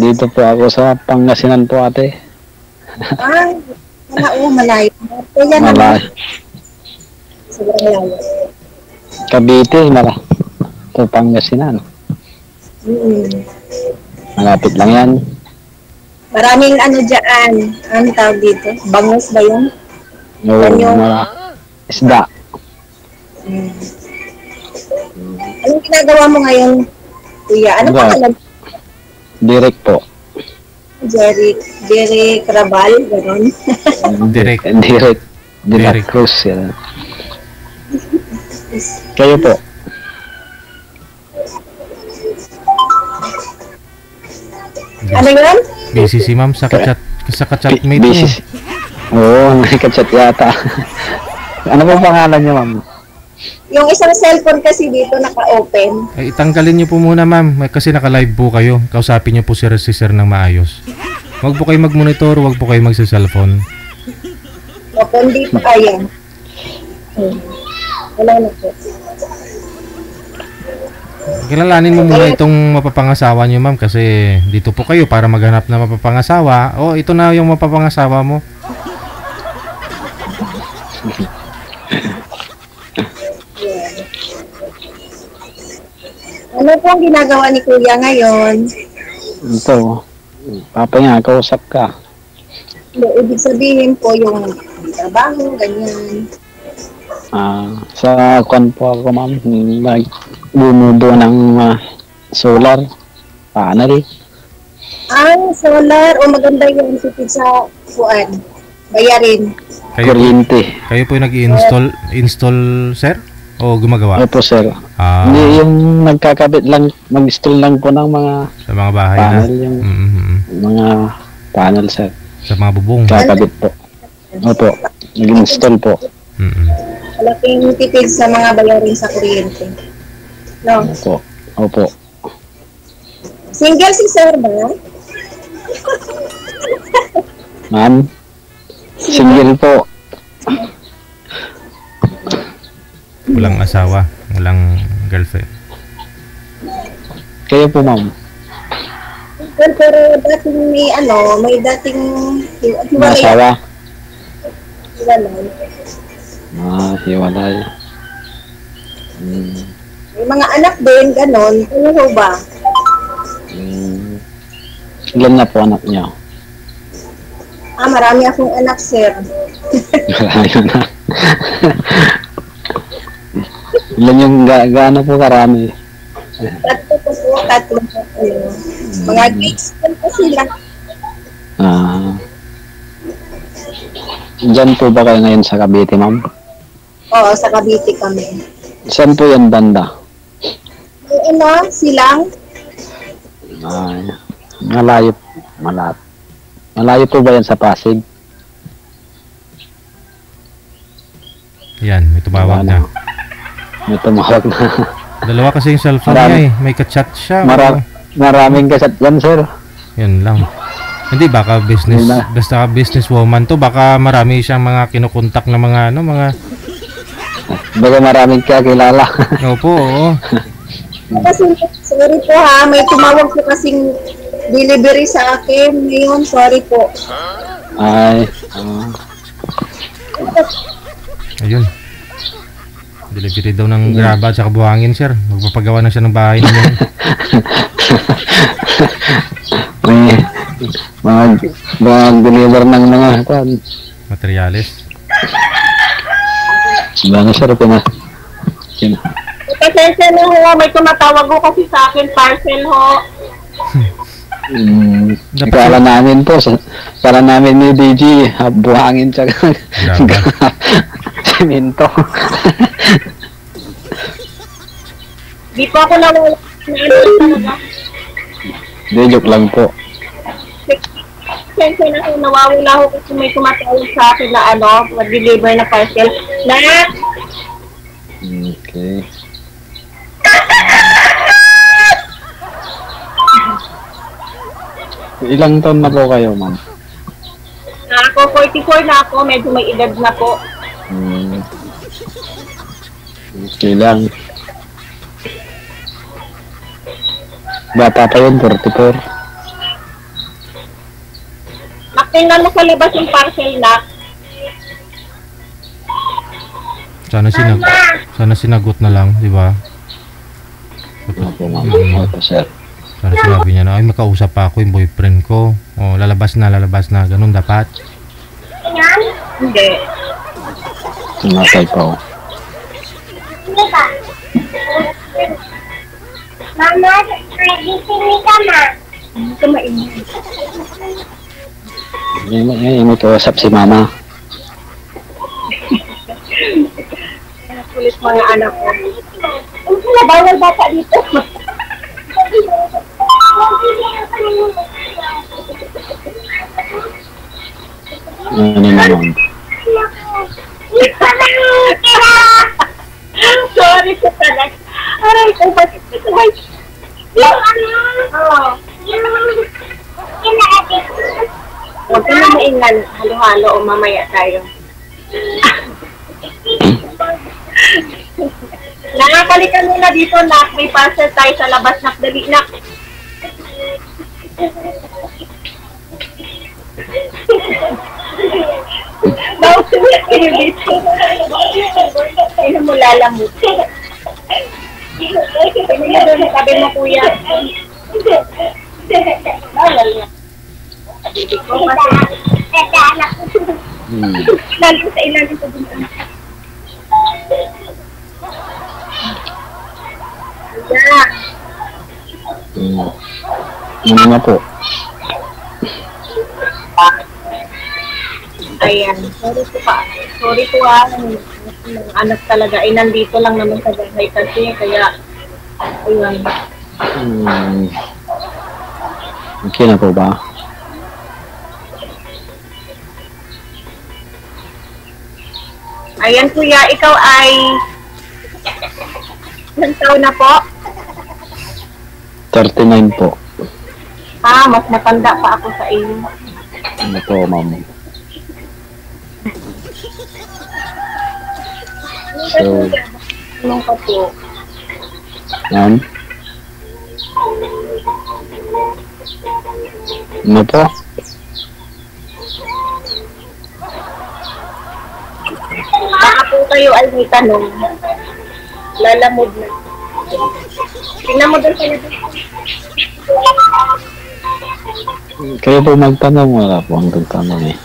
Dito po ako sa Pangasinan po, ate. Ah, malayo. Kaya naman, Malayo. sobrang layo. Cavite, ito Pangasinan. Mm. Malapit lang yan. Maraming ano dyan, ano tawag dito? Bangus ba yun? Oo, Yan yung- mga isda. Mm. Anong ginagawa mo ngayon, kuya? Ano Wala. pangalan? Direct po. Jerry Crabal, gano'n. Direct. Direct. Direct Direct. Cruz. Yan. Kayo po. Ano yun? Busy si ma'am sa kachatmate mo. Busy. Oo, may kachat yata. Ano po pangalan niyo, ma'am? Yung isang cellphone kasi dito naka-open. Ay, itanggalin niyo po muna ma'am kasi naka-live po kayo. Kausapin niyo po si sir ng maayos. Huwag po kayo mag-monitor, huwag po kayo magsa-cellphone. O kung di pa kaya. Wala na po. Kilalanin mo muna itong mapapangasawa niyo ma'am kasi dito po kayo para maghanap na mapapangasawa. O, ito na yung mapapangasawa mo. Ano po ang ginagawa ni kuya ngayon? Ito. Papa niya, kausap ka. Ibig sabihin po yung trabaho, ganyan. Sa kwan po ako, ma'am. Bumudo ng solar panel. Solar. O maganda yung tipid sa kuan. Bayarin. Kuryente. Kayo po yung nag-install sir? O gumagawa? Ano po, sir? Ah, Hindi, yung nagkakabit lang, mag-install lang po ng mga sa mga bahay na. panel, yung mga panel, sir. Sa mga bubong. Kakabit po. Opo. Nag-install po. Malaking tipid sa mga bayarin sa kuryente. No? Opo. Opo. Single si sir ba? Ma'am? Single po. Walang asawa, walang girlfriend. Kayo po, ma'am? Pero dating may dating May asawa? hiwalay. Hiwalay. May mga anak din, ganon. Ano ho ba? Ilan na po anak niyo? Marami akong anak, sir. Marami na. Ilan yung gaano po karami? Tatlo po po, tatlo po. Mga gigs po sila. Diyan po ba kayo ngayon sa Cavite, ma'am? Oo, sa Cavite kami. Saan po yan banda? May silang? Malayo. Malayo po ba yan sa Pasig? Yan, may tumawag na. May tumawag na. Dalawa kasi yung cellphone niya eh. May kachat siya. Maraming kasat yan, sir. Yan lang. Hindi, baka business, basta business woman to, baka marami siyang mga kinukontak na mga Baka maraming kakilala. Opo, oo. Kasi, sorry po ha, may tumawag po kasing delivery sa akin. Ngayon, sorry po. Ayun. Delivery daw ng graba at saka buhangin, sir. Magpapagawa na siya ng bahay ninyo. Mag-deliver ng mga Materialis. Banga, sir, Pasensya na ho, may tumatawag ho kasi sa akin, parcel ho. Kala namin po, kala namin ni DG, buhangin tsaka simento. Di po ako nawala. Hindi, joke lang po. Pasensya na ho, nawawala ho kasi may tumatawag sa akin na mag-deliver na parcel. Okay. Ilang taon na po kayo, ma'am? Ako, 44 na ako, medyo may edad na po. Okay lang. Bata pa yun, 44. tingnan mo sa labas yung parcel na. Sana sinagot na lang, di ba? Opo, ma'am. Opo, sir. Sana sinabi niya na, ay makausap pa ako yung boyfriend ko. O, lalabas na. Ganun dapat. Hindi. Tumatay pa ako. Mama, gising ka na. Hindi ka maingay. May kausap si mama. Kulit mga anak ko. Ang bawal bata dito. Ano naman? Sorry sa talaga. Aray ko, bakit ito? Yung kinaabit. Huwag ka na maingan. Halo-halo o mamaya tayo. Nakakalikan muna dito, nak. May parcel tayo sa labas, nak. Dali, nak. Nausulit kayo dito. Sino mo lalamut? Sino mo doon, sabi mo, kuya. Bawal na. Sabi ko, kasi ilalim sa ilalim sa dun. Yeah. Ano na po? Ayan. Sorry po ha. Mga anak talaga. Ay, nandito lang naman sa bahay kasi. Kaya, ayun. Okay na po ba? Ayan kuya, ikaw ay ilang taon na po? 39 po. Ah, mas matanda pa ako sa iyo. Ano po, ma'am? So, Anong ka po? yan. Ano po? Baka po kayo ay may tanong. Lalamod na. Tingnan mo doon sa labas. Kayo po magtanong, wala po ang tanong eh.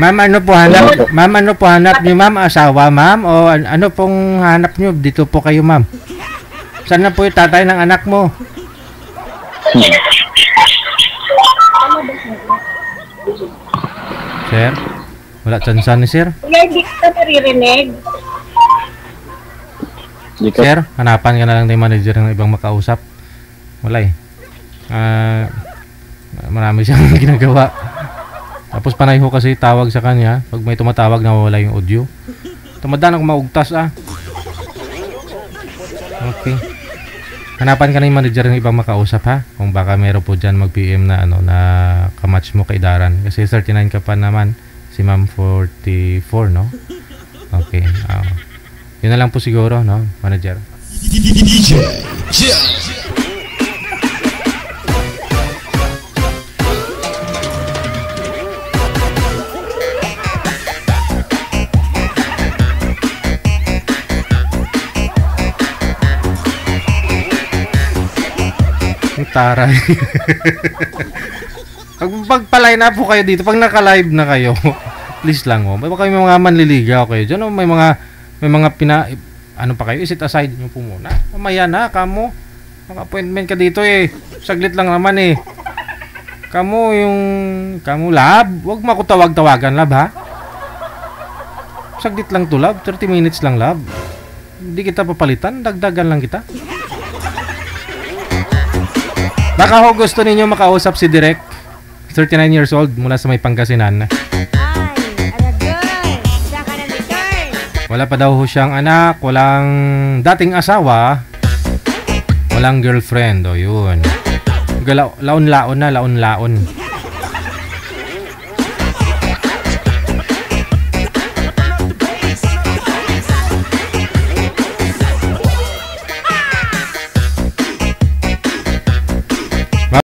Ma'am, ano po hanap niyo, ma'am? Asawa, ma'am? O ano pong hanap niyo? Dito po kayo, ma'am. Saan na po yung tatay ng anak mo? Sir? Wala tsansan ni sir? Kuya, hindi ka naririnig. Di ka, Sir, hanapan ka na lang ng manager ng ibang makausap. Wala eh. Marami siyang ginagawa. Tapos panay ho kasi tawag sa kanya. Pag may tumatawag, nawawala yung audio. Tumadaan ako maugtas ah. Okay. Hanapan ka na yung manager ng ibang makausap ha. Kung baka meron po dyan mag-PM na ano na kamatch mo kay Daran. Kasi 39 ka pa naman. Si Ma'am 44, no? Okay. Yun na lang po siguro, no? Manager. Taray. Pagpalay na po kayo dito, pag naka-live na kayo, please lang oh. May mga manliligaw kayo diyan, oh. May mga ano pa kayo, isit aside niyo po muna. Mamaya na kamo. Naka-appointment ka dito eh. Saglit lang naman eh. Kamu lab, wag mo ako tawag-tawagan lab ha. Saglit lang to lab, 30 minutes lang lab. Hindi kita papalitan, dagdagan lang kita. Baka ho gusto ninyo makausap si Direk, 39 years old, mula sa may Pangasinan. Wala pa daw ho siyang anak, walang dating asawa, walang girlfriend, o yun. Laon-laon na, laon-laon.